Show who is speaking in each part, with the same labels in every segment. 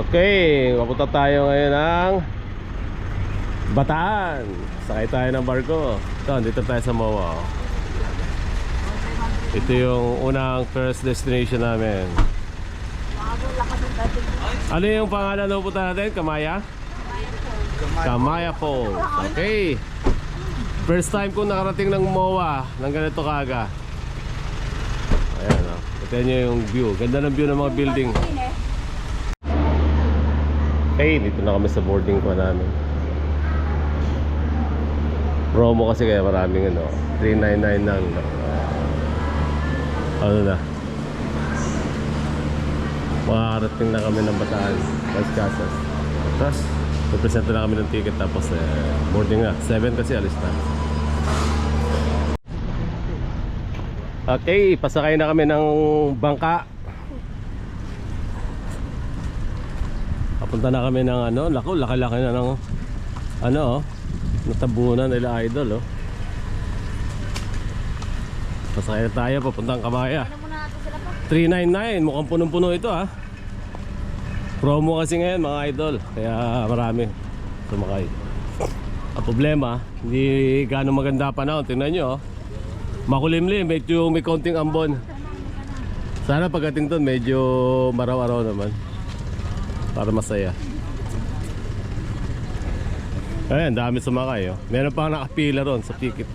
Speaker 1: Okay, papunta tayo ngayon ng Bataan. Sakay tayo ng barko. Ito, dito tayo sa MOA. Ito yung unang first destination namin. Ano yung pangalan na pupunta natin? Kamaya? Kamaya Falls. Okay. First time ko nakarating ng MOA ng ganito kaga. Ayan o. Ito nyo yung view. Ganda ng view ng mga building. Okay, dito na kami sa boarding ko namin. Promo kasi kaya maraming ano, 399 lang. Ano na, makakarating na kami ng Bataan, Las Casas. Tapos representa na kami ng ticket. Tapos boarding na, 7 kasi alis na. Okay, pasakay na kami ng bangka. Papunta na kami ng ano, laki-laki na ng ano, natabunan nila Idol, oh. Pasakay na tayo papuntang Kamaya. 399, mukhang punong-puno ito, ha. Promo kasi ngayon mga idol, kaya marami sumakay. Ang problema, hindi gaano maganda panahon. Tingnan nyo, oh. Makulimlim, medyo may konting ambon. Sana pagdating doon medyo maraw-araw naman, para masaya. Ayan, dami sumakay, oh. Meron pang nakapila ron sa ticket.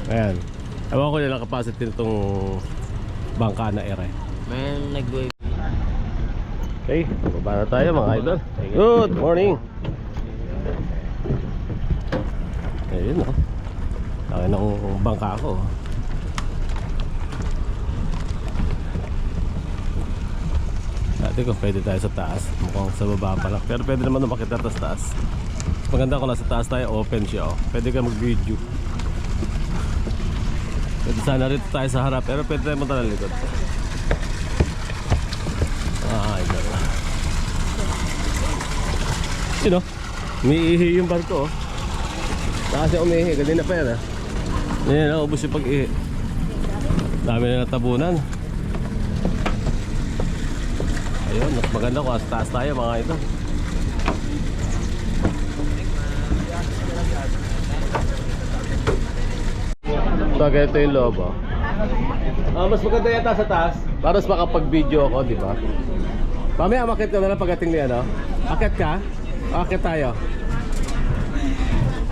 Speaker 1: Ayan, ewan ko nilang capacity nitong bangka na ere.
Speaker 2: Man, nag-wave.
Speaker 1: Okay, baba na tayo mga idol. Good morning. Ayun, oh. Laki ng bangka ko. Dati ko pwede tayo sa taas. Mukhang sa baba pa lang. Pero pwede naman makita sa taas. Maganda kung nasa taas tayo, open siya, oh. Pwede ka mag-video. Pwede sana rito tayo sa harap, pero pwede tayo punta ng likod. Idol. Sino? Umiihi yung barko, oh. Saka siya umiihi, kanina pa yan, ha. Yan, naubos yung pag-ihi. Dami na natabunan. Ayun, mas maganda kung sa taas tayo mga ito. So, ganito yung loob, oh. Mas maganda yata sa taas para mas makapag-video ako, di ba? Mamaya makit ka na lang pagdating niya, no? Akit ka? Akit tayo.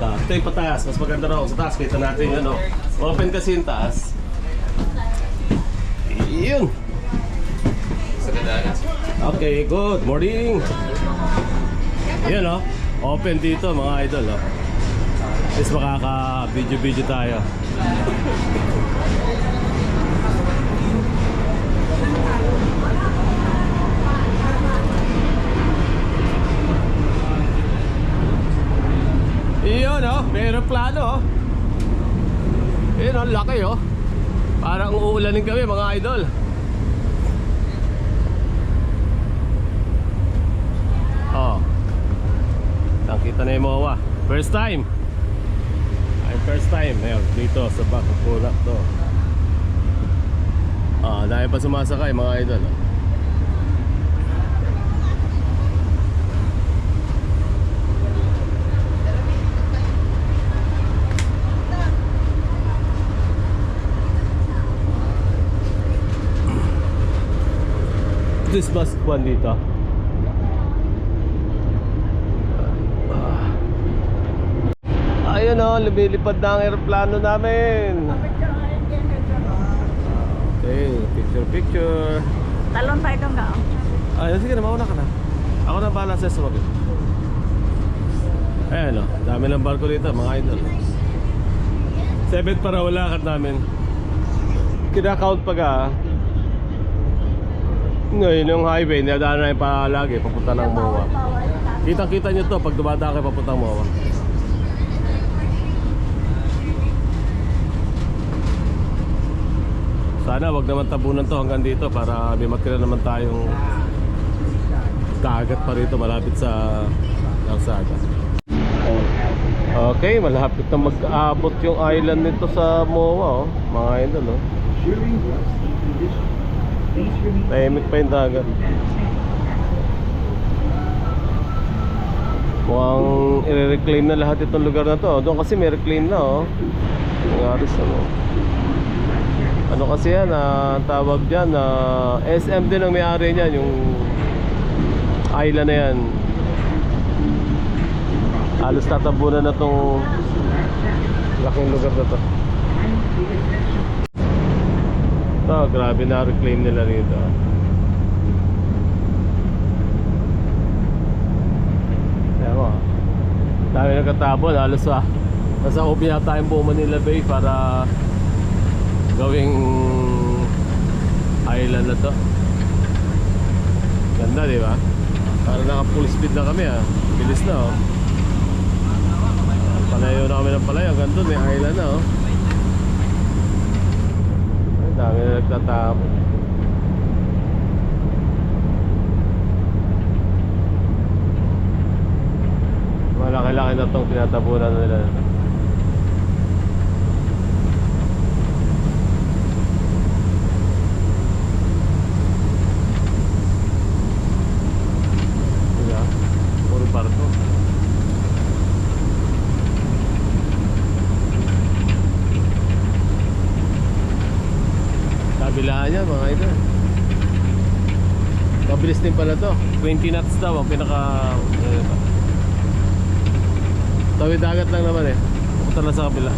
Speaker 1: Ito yung pataas, mas maganda raw sa taas. Kita natin yun, no? Open kasi yung taas. Yun. Okay, good morning. Yun, no? Open dito mga idol, no? Is makaka-video tayo. Iyon, oh, may aeroplano, oh. Iyon, oh, laki, oh. Parang uulanin kami mga idol. Oh, nakita na yung MOA. First time. First time, ayun, dito sa Bakupulak to. Dahil pa sumasakay mga idol, oh. This bus one dito. Ayun, oh, lumilipad na ang aeroplano namin. Okay, picture.
Speaker 3: Talon pa itong gao.
Speaker 1: Sige na, mauna ka na. Ako na bahala sa sumagot. Ayan, oh, dami ng barko dito mga idol. 7 para wala kat namin. Kinakount pa ka. Ngayon yung highway, niyadaan na yung palagi papunta ng MOA. Kitang-kita nyo to pag dumadaan kayo papunta ng MOA. Sana wag naman tabunan to hanggang dito para may makita naman tayong dagat pa rito malapit sa Larzaga. Okay, malapit na mag-aabot yung island nito sa MOA, oh. Mga idol, oh. Tahimik pa yung dagat. Mukhang i-reclaim na lahat itong lugar na to. Doon kasi may reclaim na oh. Nangaris ano. Ano kasi yan, ang tawag dyan, SM din ang may-ari niyan, yung island na yan. Halos tatabunan na tong laking lugar na to. Ito, grabe na reclaim nila rito. Kaya mo, dami nagkatapon, halos nasa open yata yung buong Manila Bay para gawing island na to. Ganda, di ba? Para naka full speed na kami bilis na oh. Palayo na kami ng palayo. Hanggang doon may island na oh. Ang dami na nagtatapon. Malaki-laki na itong tinatapunan nila. Puro barko. Kabilaan niya mga ito. Mabilis din pala to. 20 knots daw ang pinaka tawid dagat lang naman pupunta lang sa kabila.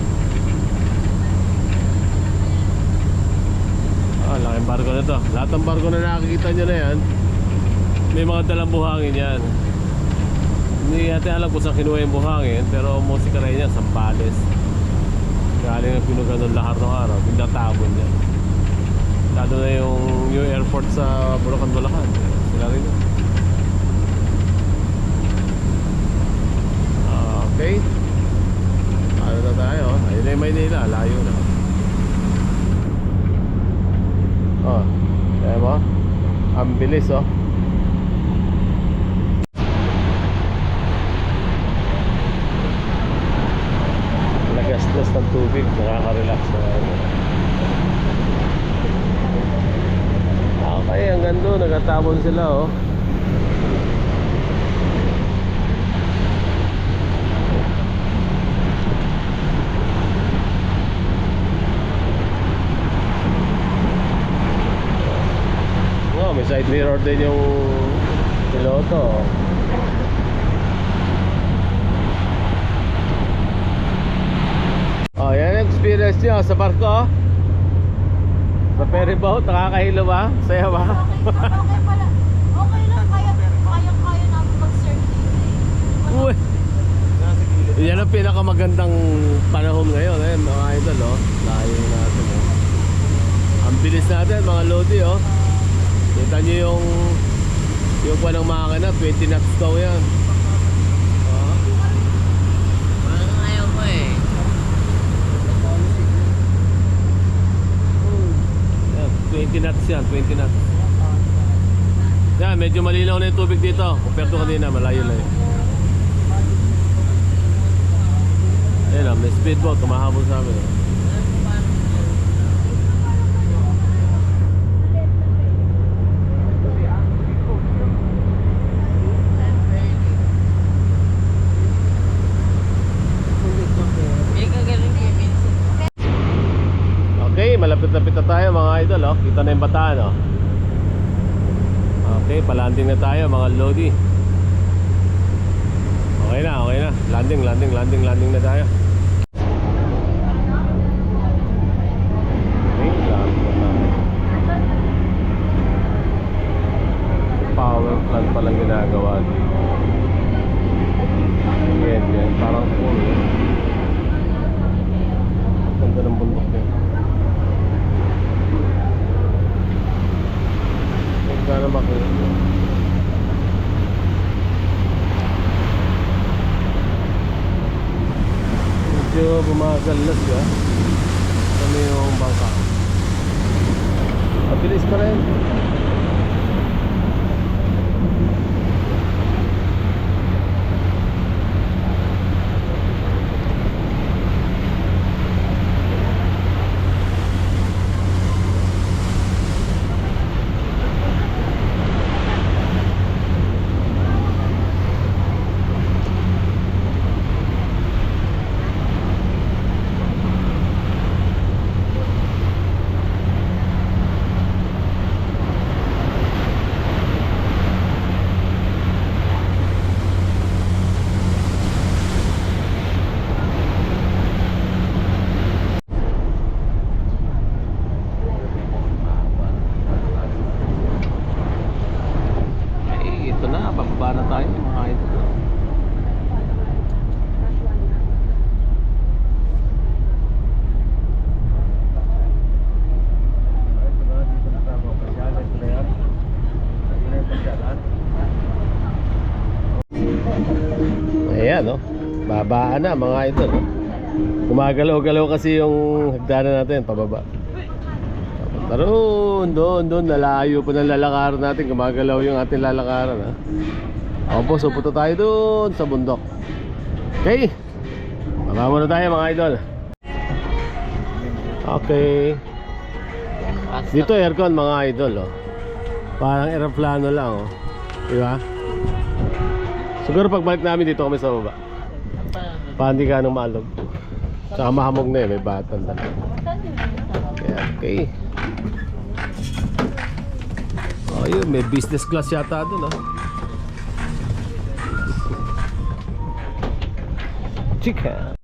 Speaker 1: Laking barko na to. Lahat ng barko na nakikita nyo na yan may mga dalang buhangin yan. Hindi natin alam kung saan kinuha yung buhangin, pero musika rin yan, Sambales. Galing ang pinugan ng lahar ng araw, pinatabon yan. Lalo na yung new airport sa Bulacan, Bulacan. Sila rin yan. Okay. Ano na tayo? Ayun na yung Maynila, layo na. Kaya mo? Ang bilis Nagastos ng tubig, nakaka-relax na okay, hanggang doon, nagtatapon sila may side mirror din yung piloto yan ang experience nyo sa barko sa ferry boat, nakakahilo ba? Saya ba?
Speaker 2: Okay pala. Okay lang, kaya namin mag-surf dito
Speaker 1: Uy! Yan ang pinakamagandang panahon ngayon mga idol layo natin ang bilis natin mga lodi kita nyo yung walang makina 20 knots daw yan
Speaker 3: Parang ayaw mo
Speaker 1: 20 knots yan, 20 knots. Yan, medyo malinaw na yung tubig dito. Compared to kanina, malayo lang yun. Ayan may speedboat, kumahabol sa amin. Okay, malapit-lapit na tayo mga idol Kita na yung bataan Okay, palanding na tayo mga lodi. Okay na Landing na tayo. Okay, landing na tayo. Power plant palang ginagawa dito. Yan, parang cool Ganda ng bundok din. Sana makita. Medyo bumagal na siya. Kami yung bangka. Mabilis pa rin. bababa na tayo mga idol. Ayan, no? Babaan na mga idol, no? Gumagalaw-galaw kasi yung hagdanan natin pababa. Doon, nalayo pa ng lalakaran natin. Gumagalaw yung ating lalakaran, ha? Opo, so punta tayo doon sa bundok. Okay, baba muna tayo mga idol. Okay. Dito aircon mga idol, oh. Parang aeroplano lang, oh. Diba? Siguro pagbalik namin dito kami sa baba. Pandi ka ng malog. Saka mahamog na may batan talaga. Okay. Oh, yun, may business class yata doon, oh. Chicken.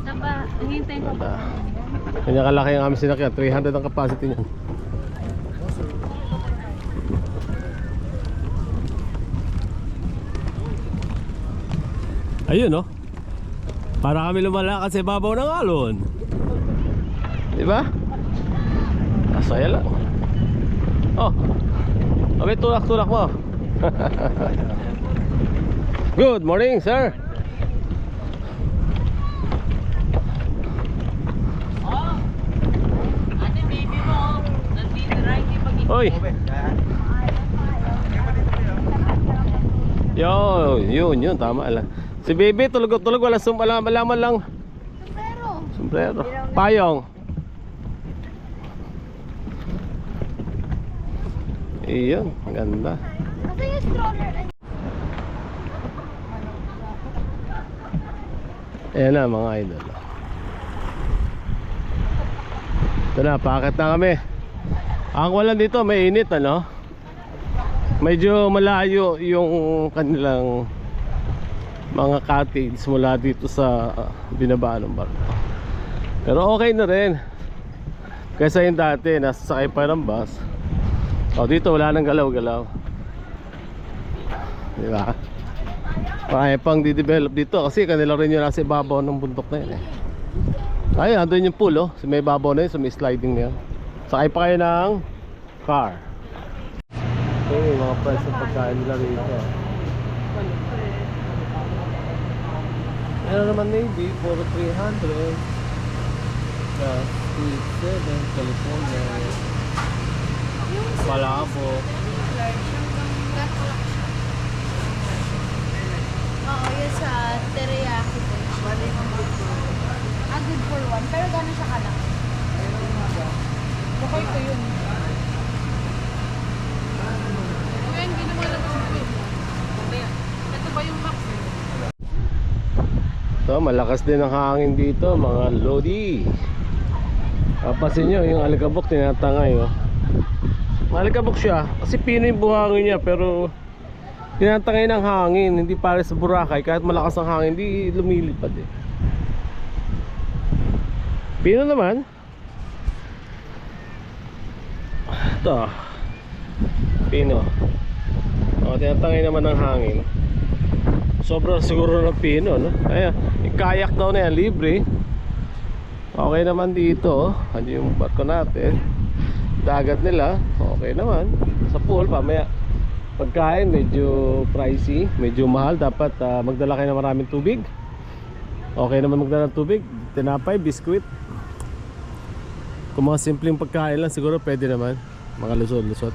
Speaker 2: Napa, hintayin ko pa.
Speaker 1: Kanya kalaki ang aming sinakyan. 300 ang capacity niyan. Ayun, no? Para kami lumalakad sa ibabaw ng alon. Diba? Masaya lang. Oh, kami tulak-tulak mo. Good morning, sir.
Speaker 3: Ate, baby mo, nandito na, hindi mag-ibig.
Speaker 1: Oy. Yun, tama lang. Si baby tulog-tulog, wala malaman lang. Sombrero. Payong. Iyon, ganda.
Speaker 2: Kasi yung stroller ay...
Speaker 1: Ayan na mga idol. Ito na, paakit na kami. Ang walan dito, may init, ano? Medyo malayo yung kanilang mga cottage mula dito sa binabaan ng barko. Pero okay na rin. Kaysa yung dati, nasasakay pa ng bus. O dito wala nang galaw-galaw. Diba? Kaya pang di-develop dito kasi kanila rin yung nasa ibabaw ng bundok na yun, eh. Ayun, andun yung pool, oh. So may ibabaw na yun, so may sliding na yun. Sakay pa kayo ng car. Okay, mga price ng pagkain nila rito. Meron naman maybe for 300. Sweet 7, California. Malabo.
Speaker 2: Oo, yun sa teriyaki po. Good for one. Pero gano'n siya kalaki? Bukay ko yun. Kuya, hindi naman lang ako. Ito ba yung max?
Speaker 1: So, malakas din ang hangin dito mga lodi. Papasin nyo yung alikabok tinatangay, oh. Alikabok siya kasi pino yung buhangin niya pero tinatangay ng hangin, hindi para sa Boracay. Kahit malakas ang hangin, hindi lumilipad, eh. Pino naman. Ito pino. O, tinatangay naman ng hangin. Sobrang siguro ng pino, no? Ayan, kayak daw na yan, libre. Okay naman dito, oh. Ano yung barko natin. Dagat nila, okay naman. Sa pool, pamaya pagkain, medyo pricey, medyo mahal. Dapat magdala kayo ng maraming tubig. Okay naman magdala ng tubig. Tinapay, biskuit. Kung mga simpleng pagkain lang, siguro pwede naman. Mga lusot-lusot.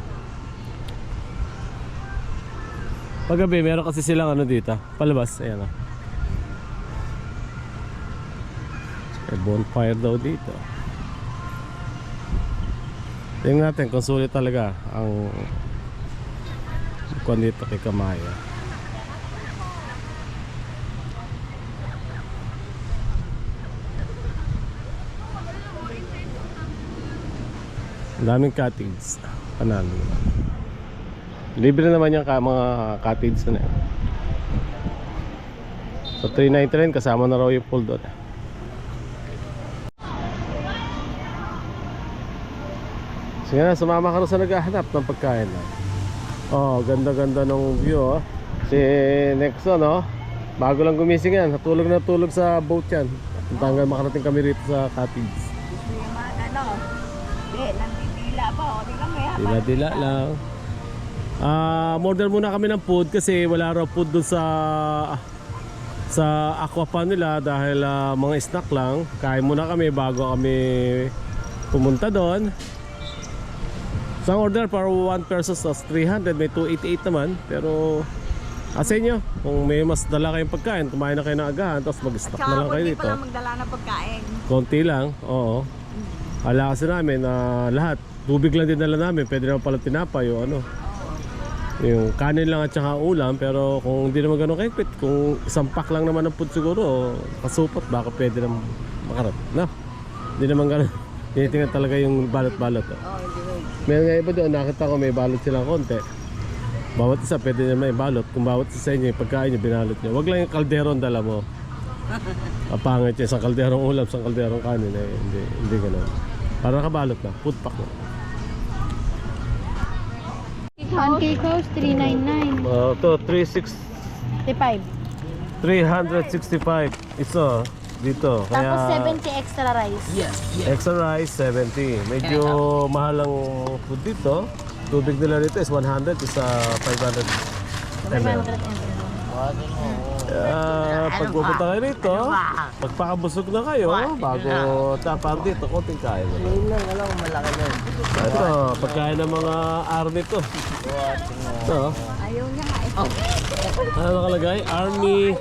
Speaker 1: Paggabi, meron kasi silang ano dito, palabas, ayan, oh. May bonfire daw dito. Tingnan natin kung sulit talaga ang kuwan dito kay Kamaya. Ang daming cottage. Panalo naman. Libre naman yung mga cottage na yan. So 399 kasama na raw yung pool doon. Sige na, sumama ka rin sa naghahanap ng pagkain. Oh, ganda-ganda ng view, oh. Si Nexon, oh. Bago lang gumising yan. Natulog na tulog sa boat yan. Hanggang makarating kami rito sa cottage.
Speaker 2: Gusto yung mga ano. Nandidila pa. O, di lang may
Speaker 1: Dila-dila lang. Order muna kami ng food kasi wala raw food doon sa aquapan nila dahil mga snack lang. Kain muna kami bago kami pumunta doon. Isang order para 1 pesos plus 300, may 288 naman. Pero sa inyo, kung may mas dala kayong pagkain, kumain na kayo ng agahan tapos mag-stock na lang kayo dito.
Speaker 2: Tsaka pala magdala ng pagkain.
Speaker 1: Konti lang, oo. Ala kasi namin na lahat, tubig lang din dala namin, pwede naman pala tinapay o ano. Yung kanin lang at saka ulam, pero kung hindi naman ganun kahigpit, kung isang pack lang naman ng food siguro, pasupot, baka pwede naman makarap. No? Hindi naman ganun. Tinitingnan talaga yung balot-balot. Oh. Meron nga iba doon, nakita ko may balot silang konti. Bawat isa pwede naman ibalot. Kung bawat isa sa inyo, yung pagkain nyo, binalot nyo. Huwag lang yung kalderon dala mo. Kapangit yung isang kalderong ulam, isang kalderong kanin. Eh, hindi ganun. Para nakabalot na, food pack na.
Speaker 2: Pancake House, 399.
Speaker 1: Ito,
Speaker 2: 55.
Speaker 1: 365. Isa dito.
Speaker 2: Tapos
Speaker 1: Kaya
Speaker 2: 70 extra rice.
Speaker 1: extra rice 70. Medyo mahal ang food dito. Tubig nila dito is 100 is 500 ml. Pag pupunta kayo dito, pagpakabusog na kayo bago tapang dito, konting kain mo lang.
Speaker 3: Malaki na.
Speaker 1: Ito, pagkain ng mga army to. Ito,
Speaker 2: Ayaw niya nga.
Speaker 1: ano nakalagay? Army,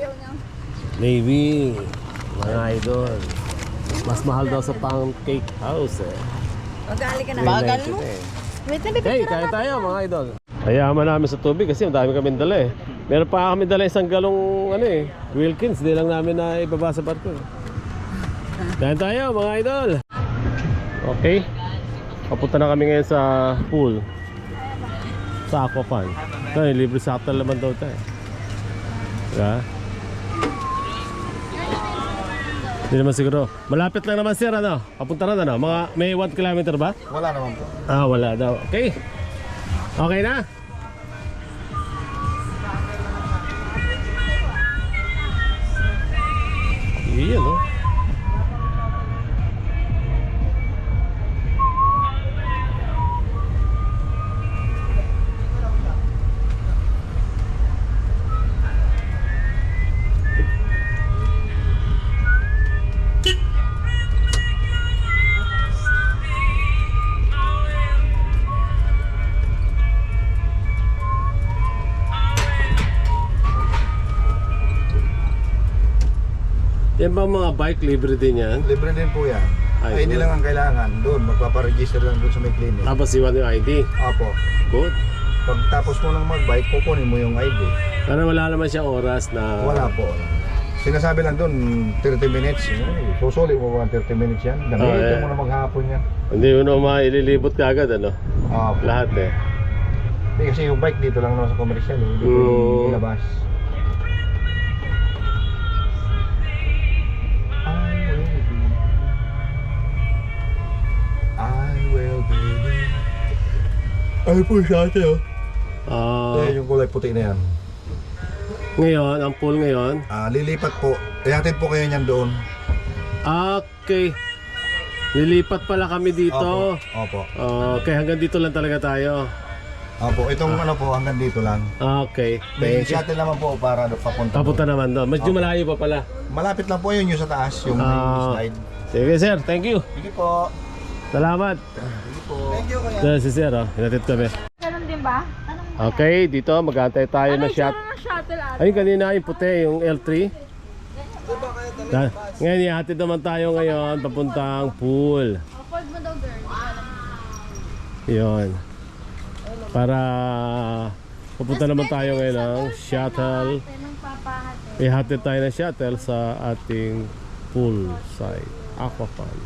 Speaker 1: Navy, mga idol. Mas mahal daw sa pancake house eh.
Speaker 2: Magali ka na.
Speaker 1: 390 na eh.
Speaker 2: Wait,
Speaker 1: Hey, kain tayo mga idol. Hayaman namin sa tubig kasi ang dami kami dala eh. Meron pa kami dala isang galong ano eh, Wilkins, di lang namin na ibaba sa barko eh. Kain tayo mga idol. Okay. Papunta na kami ngayon sa pool. Sa aquapan. Ito, libre sa hotel naman daw tayo. Diba? Hindi naman siguro. Malapit lang naman sir, ano? Papunta na ano? Mga, may 1 kilometer ba?
Speaker 4: Wala naman po.
Speaker 1: Wala daw. Okay. Okay na? Iyan, oh. Yan ba mga bike libre din yan?
Speaker 4: Libre din po yan.
Speaker 1: Ay,
Speaker 4: ID
Speaker 1: good.
Speaker 4: lang ang kailangan. Doon, magpaparegister lang doon sa may clinic.
Speaker 1: Tapos iwan yung ID.
Speaker 4: Apo.
Speaker 1: Good.
Speaker 4: Pag tapos mo ng mag-bike, kukunin mo yung ID.
Speaker 1: Para wala naman siyang oras na...
Speaker 4: Wala po. Sinasabi lang doon, 30 minutes. Susuli mo 30 minutes yan. Gamitin mo na maghapon yan.
Speaker 1: Hindi mo na maililibot ka agad, ano?
Speaker 4: Apo.
Speaker 1: Lahat eh.
Speaker 4: Hindi kasi yung bike dito lang naman sa commercial. Hindi ko ilabas. Ay po siya ate oh. Yung kulay puti na yan.
Speaker 1: Ngayon, ang pool ngayon.
Speaker 4: Lilipat po. Ihatid po kayo niyan doon.
Speaker 1: Okay. Lilipat pala kami dito.
Speaker 4: Opo.
Speaker 1: Okay, hanggang dito lang talaga tayo.
Speaker 4: Opo, itong ano po hanggang dito lang.
Speaker 1: Okay.
Speaker 4: May
Speaker 1: Thank you.
Speaker 4: shuttle naman po para papunta.
Speaker 1: Papunta naman doon. Medyo malayo pa pala.
Speaker 4: Malapit lang po yun yung sa taas, yung may slide.
Speaker 1: Sige sir, thank you.
Speaker 4: Sige po.
Speaker 1: Salamat.
Speaker 4: Sige po.
Speaker 1: Thank you kuya. Si sir, hinatid kami.
Speaker 2: Ganun din ba?
Speaker 1: Okay, dito mag-aantay tayo na shot.
Speaker 2: Shuttle ate.
Speaker 1: Ayun kanina yung puti, yung L3. Ngayon ihatid naman tayo ngayon papuntang pool.
Speaker 2: Afford mo daw girl.
Speaker 1: Yun. Para papunta naman tayo ngayon ng shuttle. Ihatid tayo ng shuttle sa ating pool side, aquapan.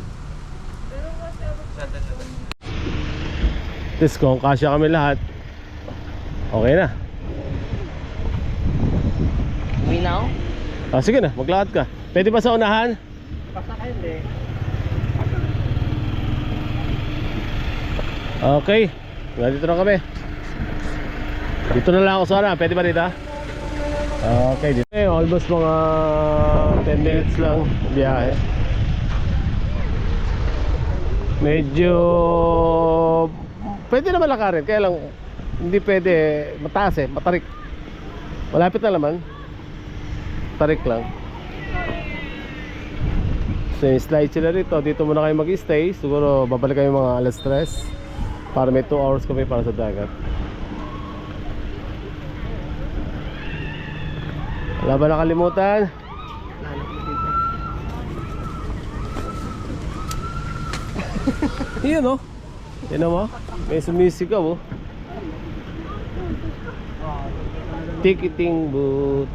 Speaker 1: Tis kung kasya kami lahat, okay na.
Speaker 3: We now?
Speaker 1: Sige na, maglakad ka. Pwede ba sa unahan?
Speaker 3: Pasakay hindi.
Speaker 1: Okay, nandito na kami. Dito na lang ako sana, pwede ba dito? Okay, dito. Almost mga 10 minutes lang biyahe. Medyo pwede naman lakarin, kaya lang hindi pwede, mataas matarik. Malapit na naman. Tarik lang. So slide sila rito. Dito muna kayo mag-stay. Siguro babalik kayo mga alas 3 para may 2 hours kami para sa dagat. Wala ba nakalimutan? Yun o. Tignan mo. May sumisigaw o. Ticketing booth.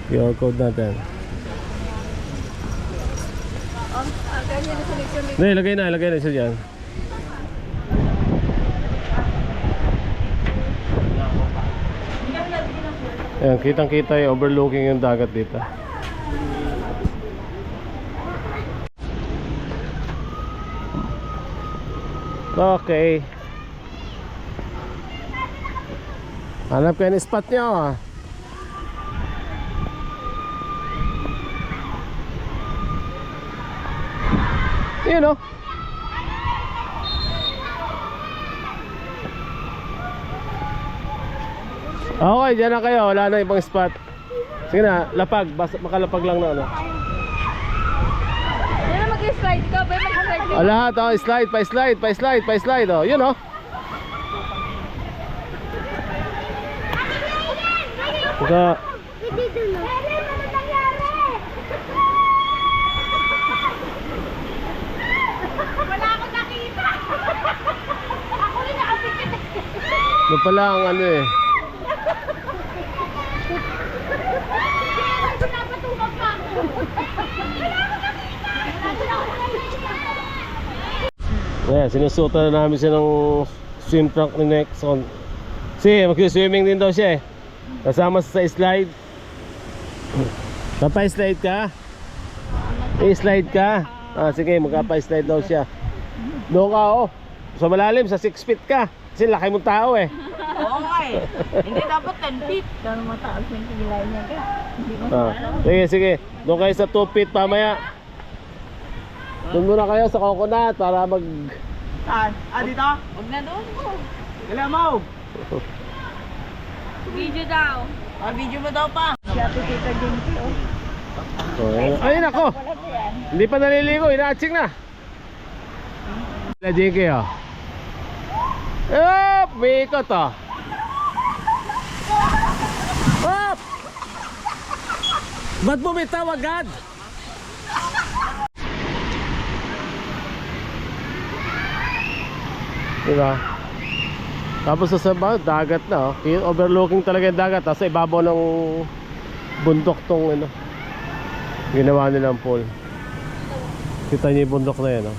Speaker 1: QR code natin. Hindi, ilagay na siya dyan. Ayan, kitang kita yung overlooking yung dagat dito. Okay. Hanap kayo ng spot nyo ah. Yun o. Okay, dyan na kayo. Wala na ibang spot. Sige na, lapag. Makalapag lang na ano.
Speaker 2: Yan na mag-slide ka, ba? Mag-slide ka.
Speaker 1: Lahat oh, slide, pa-slide oh. Yun oh. Ika.
Speaker 2: Wala akong nakita. Ako rin nakapikit.
Speaker 1: Doon pala ang ano eh.
Speaker 2: Napatulog pa ako. Wala akong nakita.
Speaker 1: Ayan, sinusutan na namin siya ng swim trunk ni Nexon. Kasi mag-swimming din daw siya eh. Kasama sa slide. Papa-slide ka? I-slide ka? Ah, sige, magpapa-slide daw siya. Doon ka oh. Sa malalim, sa 6 feet ka. Kasi laki mong tao eh.
Speaker 2: Oo nga eh. Hindi dapat 10 feet. Dahil mataas yung kilay niya ka. Hindi mo
Speaker 1: Sige. Doon kayo sa 2 feet pamaya. Doon muna kayo sa coconut para mag...
Speaker 3: Saan? Dito?
Speaker 2: Huwag na doon mo.
Speaker 3: Kailan mo?
Speaker 2: Video daw.
Speaker 3: Video mo daw pa.
Speaker 2: Siya po Tita Jinky oh.
Speaker 1: Ayun ako.
Speaker 2: Wala po yan.
Speaker 1: Hindi pa naliligo, ina-aching na. Jinky oh. Up! May ikot oh. Up! Ba't bumitaw agad? Diba? Tapos sa bawah, dagat na oh. Overlooking talaga yung dagat. Tapos ibabaw ng bundok tong ano, ginawa nilang pool. Kita niyo yung bundok na yan oh.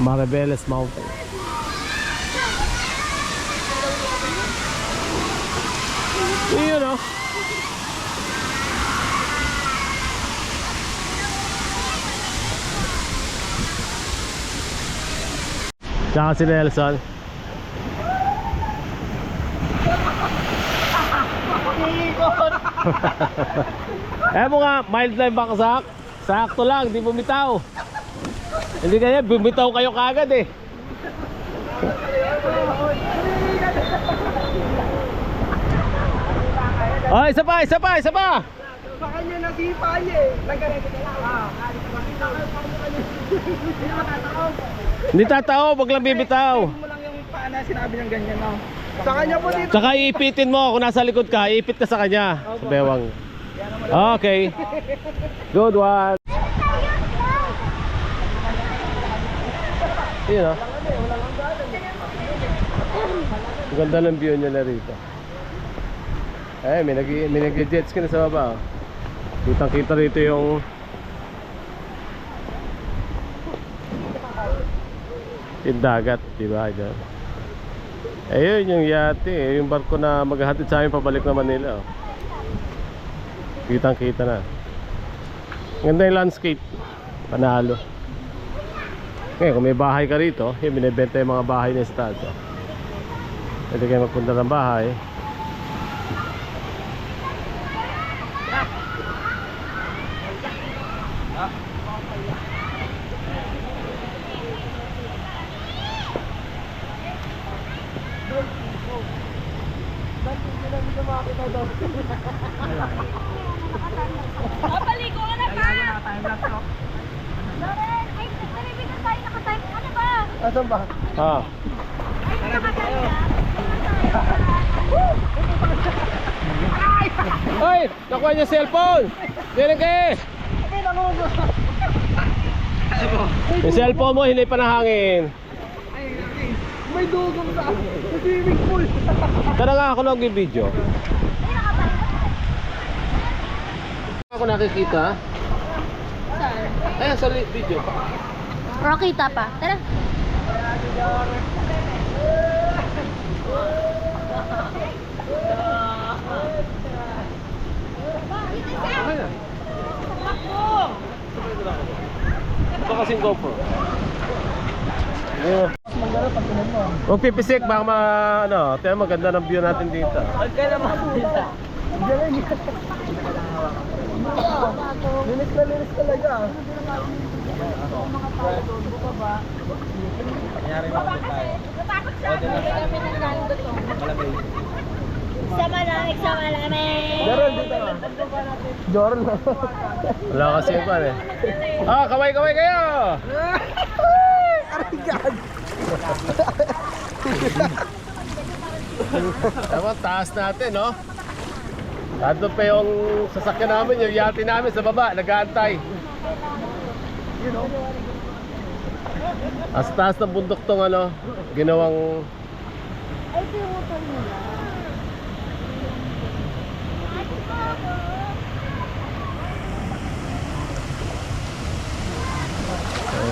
Speaker 1: Maribeles Mountain. Yun oh. Tsaka si Nelson. Eh mo nga, mild lang baksak. Sakto lang, di bumitaw. Hindi kaya, bumitaw kayo kagad eh. Oh, isa pa.
Speaker 3: Sa kanya nasipa niya eh.
Speaker 1: Hindi tatao, wag lang bibitaw.
Speaker 3: Mo lang yung paa na sinabi niyang ganyan no. Sa kanya po dito.
Speaker 1: Tsaka iipitin mo, kung nasa likod ka, iipit ka sa kanya. Sa bewang. Okay. Good one. Yun oh. Ang ganda ng view nila rito. Eh, may nag-jet ski na sa baba oh. Kitang kita rito yung dagat, diba? Ayun yung yate, yung barko na maghahatid sa amin pabalik na Manila oh. Kitang kita na. Ganda yung landscape. Panalo. Ngayon, kung may bahay ka rito, yung binibenta yung mga bahay na sa taas. Pwede kayo magpunta ng bahay.
Speaker 2: Papaligo ka na pa! Loren, ay, nalibig na tayo nakatime. Ano ba?
Speaker 3: Asan ba?
Speaker 1: Ah,
Speaker 2: Ay, nakatime na.
Speaker 1: Hoy! Nakuha niya cellphone! Diyan kayo! Yung cellphone mo, hindi pa nahangin.
Speaker 3: May dugong sa swimming pool.
Speaker 1: Tara nga ako lang yung video. Ako nakikita.
Speaker 2: Saan?
Speaker 1: Ayan sa video.
Speaker 2: Rokita pa. Tara.
Speaker 1: Okay na. Ito kasing GoPro. Ayun. Huwag pipisik, baka ano, tayo maganda ng view natin dito.
Speaker 3: Linis na linis talaga.
Speaker 2: Natakot siya. Hindi kami nagkando to. Sa malamig, sa malamig.
Speaker 3: Joron, dito ka. Joron.
Speaker 1: Wala kasi yung pan eh. Ah, kaway-kaway kayo!
Speaker 3: Arigad.
Speaker 1: Tama, taas natin, no? Nandun pa yung sasakyan namin, yung yate namin sa baba, nag-aantay. As taas ng bundok tong ano, ginawang...
Speaker 2: Ay, pinutol nila.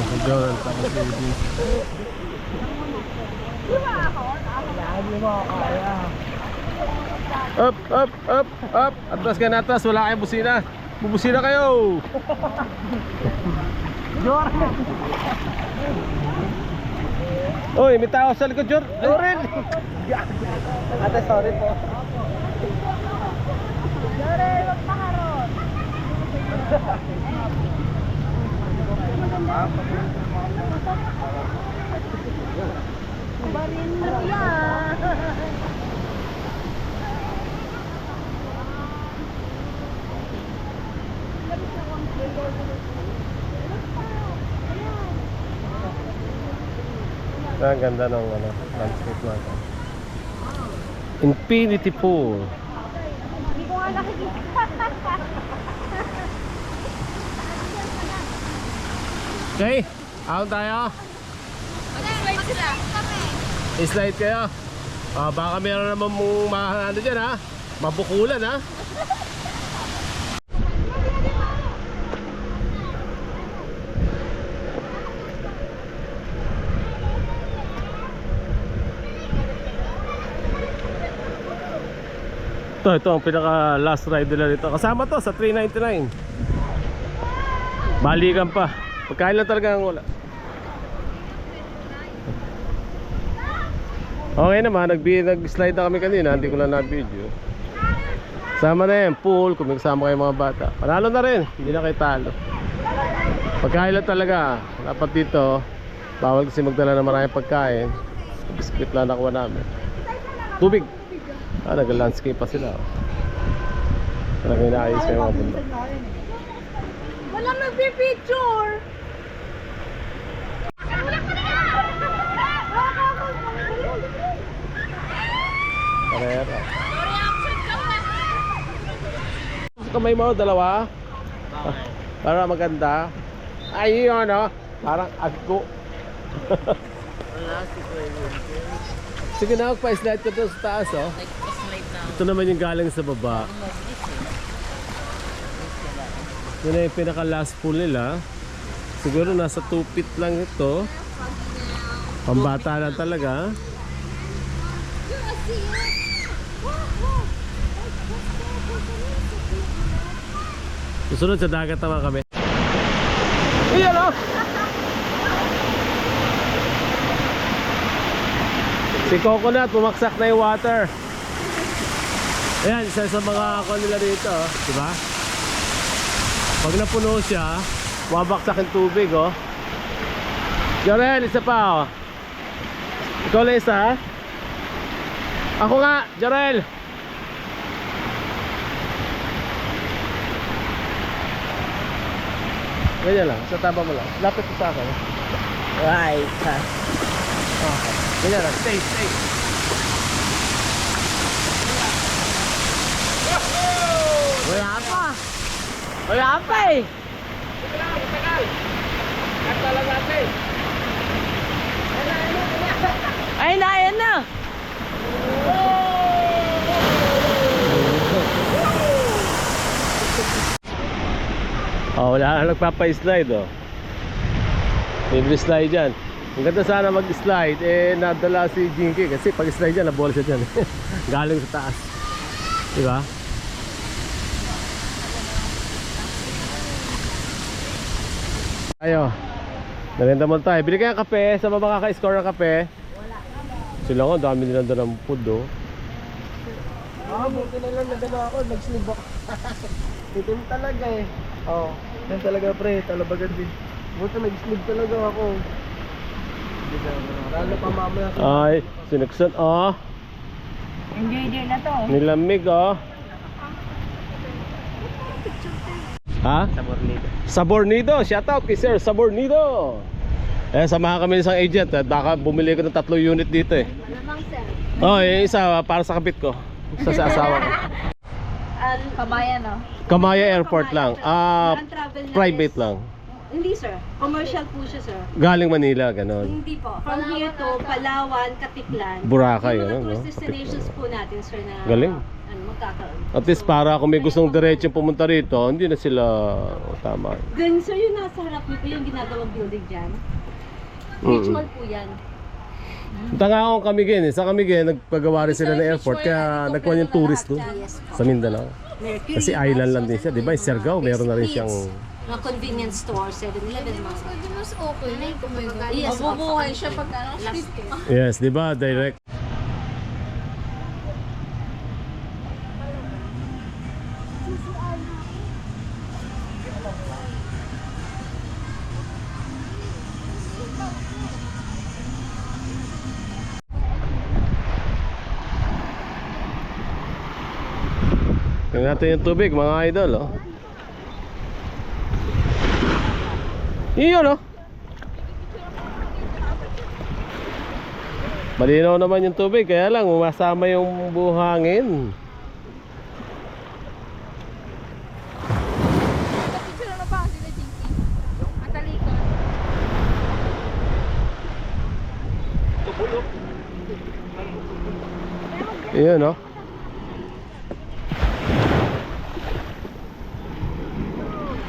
Speaker 1: Si John, tapos si Eddie.
Speaker 3: Lagi mo kaya.
Speaker 1: Up, up, up, up! Atras ka na atras, wala kayong busina. Bubusina kayo!
Speaker 3: Joron.
Speaker 1: Uy, may tao sa likod, Jor!
Speaker 3: Joron. Ate, sorry po.
Speaker 2: Lore, wag maharot. Barin mo yan.
Speaker 1: Ang ganda ng ano, landscape natin. Infinity Pool.
Speaker 2: Hindi ko nga nakikita.
Speaker 1: Okay, out tayo.
Speaker 2: Slide sila.
Speaker 1: I-slide kayo. Baka meron naman mong ano dyan ha. Mabukulan ha. Ito ang pinaka last ride nila dito. Kasama to sa 399. Balikan pa. Pagkain lang talaga ang wala. Okay naman, nag-slide na kami kanina. Hindi ko lang na-video. Sama na yan, pool. Kung may kasama kayo mga bata, panalo na rin, hindi na kayo talo. Pagkain lang talaga. Dapat dito, bawal kasi magdala ng maraming pagkain. Biskuit lang nakuha namin. Tubig. Nag-landscape pa sila. Talagang inaayos kayo mga bundok.
Speaker 2: Walang nagpipicture.
Speaker 1: Karera. Kamay mo, dalawa. Para maganda. Ay, yun ano. Parang agko. Sige na, magpa-slide ka doon sa taas, oh. Ito naman yung galing sa baba. Yun na yung pinaka-last pool nila. Siguro nasa 2 feet lang ito. Pambata lang talaga. Susunod sa dagat naman kami. Iyan, oh! Si Coconut, pumaksak na yung water. Ayan, isa sa mga ako nila dito, oh. Diba? Pag napuno siya, mabaksak yung tubig, oh. Jarel, isa pa, oh. Ikaw lang isa, ha? Ako nga, Jarel. Ganyan lang, sa taba mo lang. Lapit mo sa akin. Right. Okay. Ganyan lang, stay.
Speaker 2: Wala pa eh. Ay, ayan na.
Speaker 1: Oh, wala na nagpapa-slide, oh. Libre slide dyan. Ang ganda sana mag-slide, eh nadala si Jinky kasi pag slide dyan, nabola siya dyan. Galing sa taas. Diba? Ayo. Nalenda mo tayo. Bili kayo ng kape. Sa baba kaka-score ng kape. Sila ko, dami nilang dalang food, oh.
Speaker 3: Buti na lang nadala ako, nag-sleeve ako. Itim talaga eh. Oo, yan talaga pre, talabagan din. Buti nag-sleeve talaga ako. Lalo pa mamaya.
Speaker 1: Ay, sinuksan, oh.
Speaker 2: Hindi na to.
Speaker 1: Nilamig, oh. Ha? Sabornido. Shout out kay Sir Sabornido. Eh, samahan kami ng isang agent. Baka bumili ko ng 3 unit dito eh.
Speaker 2: Lamang sir.
Speaker 1: Oh, yung isa para sa kapit ko. Isa sa asawa ko.
Speaker 2: Kabayan no?
Speaker 1: Kamaya Airport lang. Private lang.
Speaker 5: Hindi sir, commercial po siya sir.
Speaker 1: Galing Manila, ganon.
Speaker 5: Hindi po. From here to Palawan, Katiklan.
Speaker 1: Boracay,
Speaker 5: Yung mga
Speaker 1: ano, no?
Speaker 5: tourist destinations po natin sir na
Speaker 1: Galing.
Speaker 5: magkakaroon.
Speaker 1: At least para kung may gustong diretso pumunta rito, hindi na sila tama.
Speaker 5: Then sir, yung nasa harap niyo po yung ginagawang building dyan. Beach mall po yan.
Speaker 1: Tanga kami gin eh. Sa kami gin, nagpagawa rin sila ng airport. Kaya nagkuhan yung tourist doon sa Mindanao.
Speaker 5: Mercury,
Speaker 1: Kasi island lang din siya, di ba? Yung Siargao, meron na rin siyang...
Speaker 5: mga convenience store, 7-Eleven, mga.
Speaker 2: Mas okay na yung kumagawa.
Speaker 5: Yes,
Speaker 2: Mabubuhay siya pag ano.
Speaker 5: last
Speaker 1: Yes, di ba? Direct. Tingnan natin yung tubig, mga idol, oh. Iyon, oh. Malinaw naman yung tubig, kaya lang umasama yung buhangin.
Speaker 2: Picture na pa sila Jinky. Matalikod.
Speaker 1: Iyon, oh.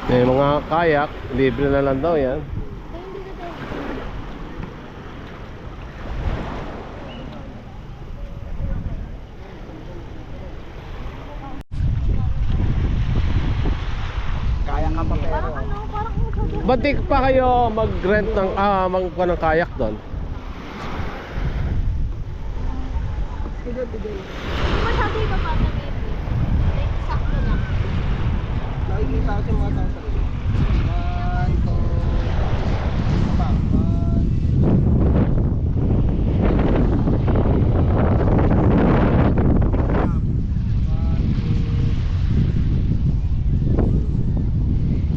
Speaker 1: May mga kayak, libre na lang daw yan.
Speaker 3: Kaya ka pa pero.
Speaker 1: Batik pa kayo mag-rent ng, magkuha ng kayak doon?
Speaker 2: Masyado yung kapata baby. Like, sakto lang.
Speaker 3: Nakikita kasi mga tao sa rin. Ito. Pa.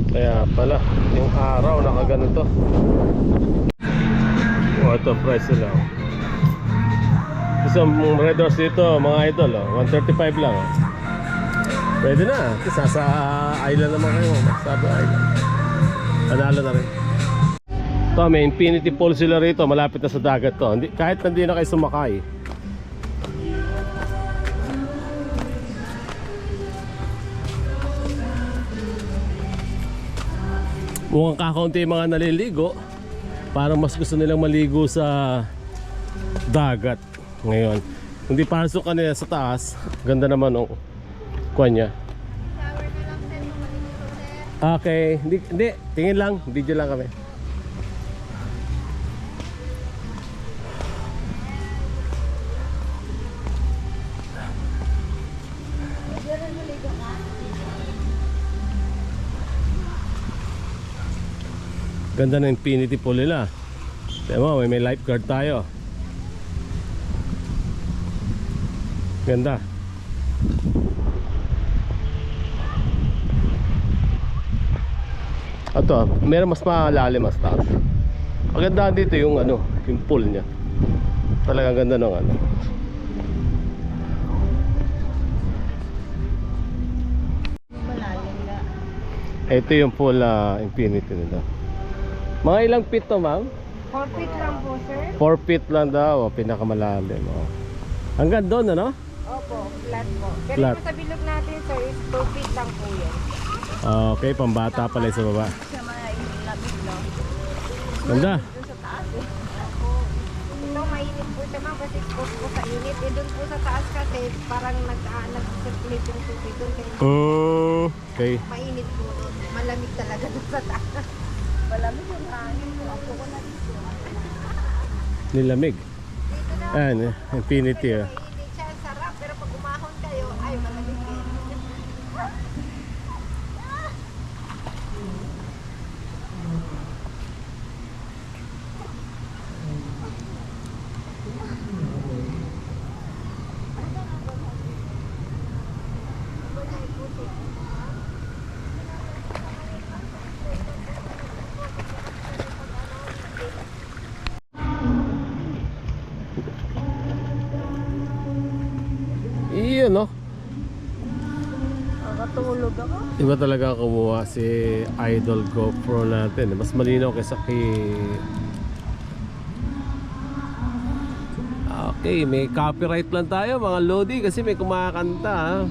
Speaker 1: Kaya pala, yung araw nakaganito. Oh, ito price nila. Isang Red Horse dito, mga idol, oh, 135 lang. Oh. Pwede na, kasi sa island naman kayo, Magsabi Island. Panalo na rin. Ito, may infinity pool sila rito, malapit na sa dagat to. Hindi, kahit hindi na kayo sumakay. Mukhang kakaunti yung mga naliligo. Parang mas gusto nilang maligo sa dagat ngayon. Hindi pasok ka nila sa taas. Ganda naman ang kuha niya.
Speaker 2: Shower na lang sir. Maligo sir.
Speaker 1: Okay, hindi, tingin lang, video lang kami. Ganda ng infinity pool nila. Tignan mo, may lifeguard tayo. Ganda. Ito, meron mas malalim mas taas. Maganda dito yung ano, yung pool niya. Talagang ganda ng ano.
Speaker 2: Malalim na.
Speaker 1: Ito yung pool infinity nila. Mga ilang feet to, ma'am?
Speaker 2: 4 feet lang po, sir.
Speaker 1: 4 feet lang daw, pinakamalalim. Oh. Hanggang doon, ano?
Speaker 2: Opo, flat po. Pero
Speaker 1: Flat.
Speaker 2: yung sa bilog natin, sir, is 2 feet lang po yan.
Speaker 1: Okay, pambata pala yung sa baba.
Speaker 2: Sa mga lamig, no?
Speaker 1: Ganda.
Speaker 2: Doon sa taas, eh. Ito, mainit po siya, ma'am, kasi exposed po sa init. Eh, doon po sa taas kasi, parang nag-circulate yung tubig doon. Kaya
Speaker 1: Okay.
Speaker 2: mainit po doon. Malamig talaga doon sa taas. Malamig yung hangin po. Ako ko na dito.
Speaker 1: Nilamig.
Speaker 2: Dito na.
Speaker 1: Ayan, infinity. Oh.
Speaker 2: Mainit siya, sarap. Pero pag umahon kayo, ay, malamig din.
Speaker 1: Iyon, no?
Speaker 2: Nakatulog ako.
Speaker 1: Iba talaga kumuha si Idol GoPro natin. Mas malinaw kaysa kay... Okay, may copyright lang tayo mga Lodi kasi may kumakanta. Ha?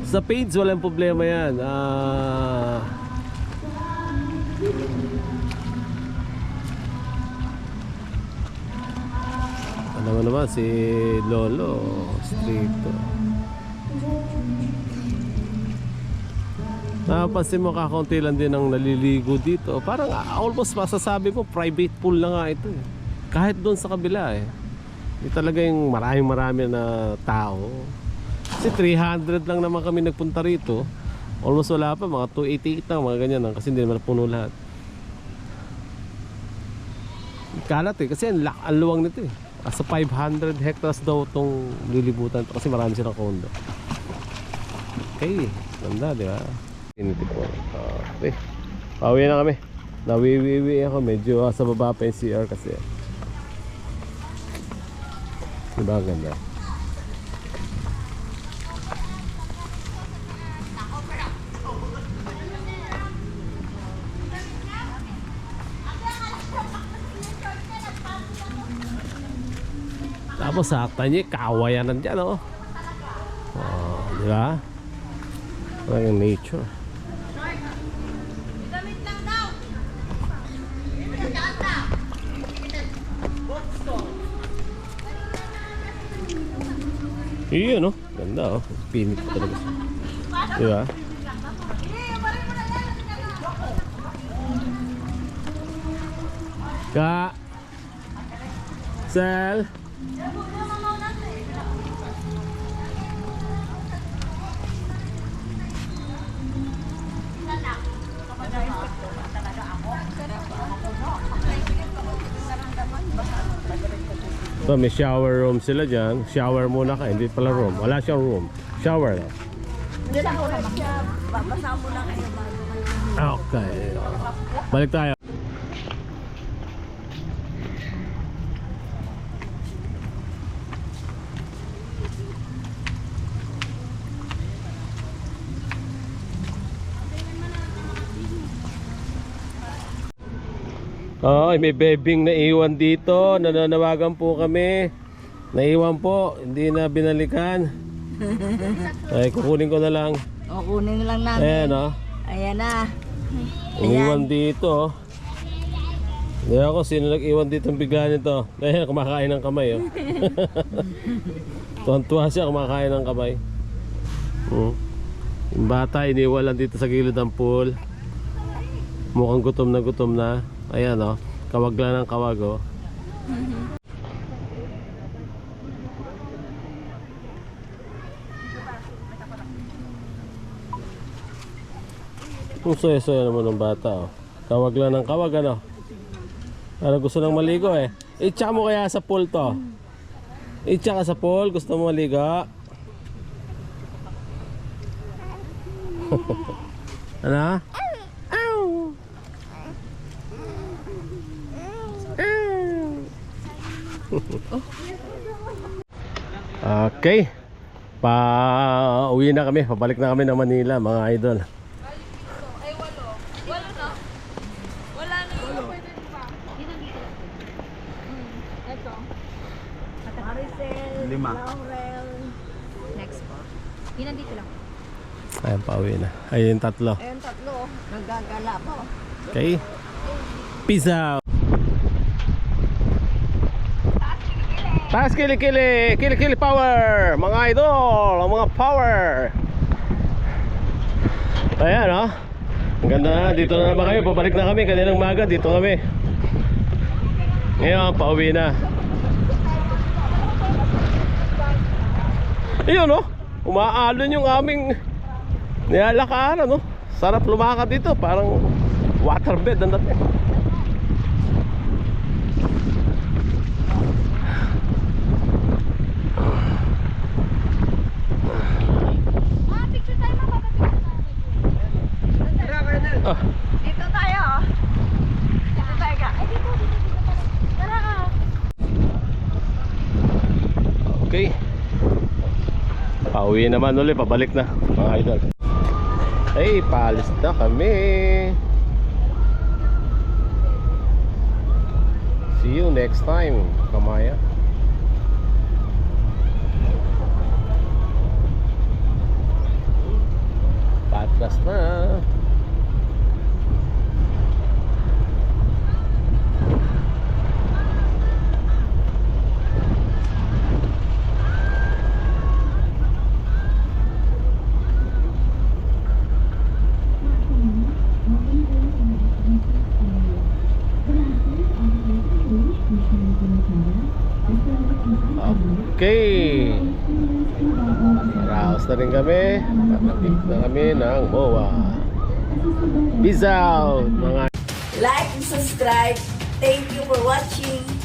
Speaker 1: Sa page walang problema yan. Alam mo naman si Lolo Strito. Napansin mo kakaunti lang din ang naliligo dito. Parang almost masasabi mo private pool na nga ito eh. Kahit doon sa kabila eh. Hindi talaga yung marami na tao. Kasi 300 lang naman kami nagpunta rito. Almost wala pa, mga 288 lang, mga ganyan lang. Kasi hindi naman puno lahat. Kalat eh, kasi ang luwang nito eh. Sa 500 hectares daw itong lilibutan kasi marami silang condo. Okay, ganda di ba? Initi po. Okay. Pauwi na kami. Nawiwiwi ako. Medyo sa baba pa yung CR kasi. Diba ganda? Tapos sakta niya, kawayanan dyan, oh. Oh, di ba? Parang nature. Iyon, oh. Ganda, oh. Pinit ko talaga siya. Di ba? Ka Sel So, may shower room sila dyan. Shower muna ka, hindi pala room. Wala siyang room. Shower lang.
Speaker 2: Babasa mo na kayo bago.
Speaker 1: Okay. Balik tayo. Ay, may bebing na iwan dito. Nananawagan po kami. Naiwan po, hindi na binalikan. Ay, kukunin ko na lang.
Speaker 2: O, kunin lang namin.
Speaker 1: Ayan, oh.
Speaker 2: Ayan na.
Speaker 1: Iniwan dito. Hindi ako, sino nag-iwan dito ang bigla nito? Ayan, kumakain ng kamay, oh. Tuwan-tuwa siya, kumakain ng kamay. Yung bata, iniwan lang dito sa gilid ng pool. Mukhang gutom na gutom na. Ayan, oh. Kawag lang ng kawag, oh. Ang saya-saya naman ng bata, oh. Kawag lang ng kawag, ano? Ano gusto nang maligo eh? Itsa mo kaya sa pool to? Itsa ka sa pool, gusto mo maligo? Ano? Okay. Pa-uwi na kami, pabalik na kami ng Manila, mga idol.
Speaker 2: Maricel,
Speaker 3: Lima.
Speaker 2: Laurel. Next po. Yun nandito lang.
Speaker 1: Ayan, pauwi na. Ayun, tatlo.
Speaker 2: Ayun, tatlo. Naggagala po.
Speaker 1: Okay. Peace out. Taas kili-kili. Kili-kili power. Mga idol. Ang mga power. Ayan, oh. Ang ganda na. Dito na naman kami. Pabalik na kami. Kaninang maga. Dito kami. Ngayon, pauwi na. Ayun, oh. Umaalon yung aming nilalakaran, no? Sarap lumakad dito, parang waterbed ang dating.
Speaker 2: Picture tayo,
Speaker 1: Ah,
Speaker 2: Dito tayo. Dito tayo ka. Ay, dito. Tara ka.
Speaker 1: okay. Pauwi naman ulit, pabalik na, mga idol. Hey, paalis na kami. See you next time, Kamaya. Patras na. Okay. Raos na rin kami. Papapit na kami ng MOA. Peace out, mga
Speaker 5: Like and subscribe. Thank you for watching.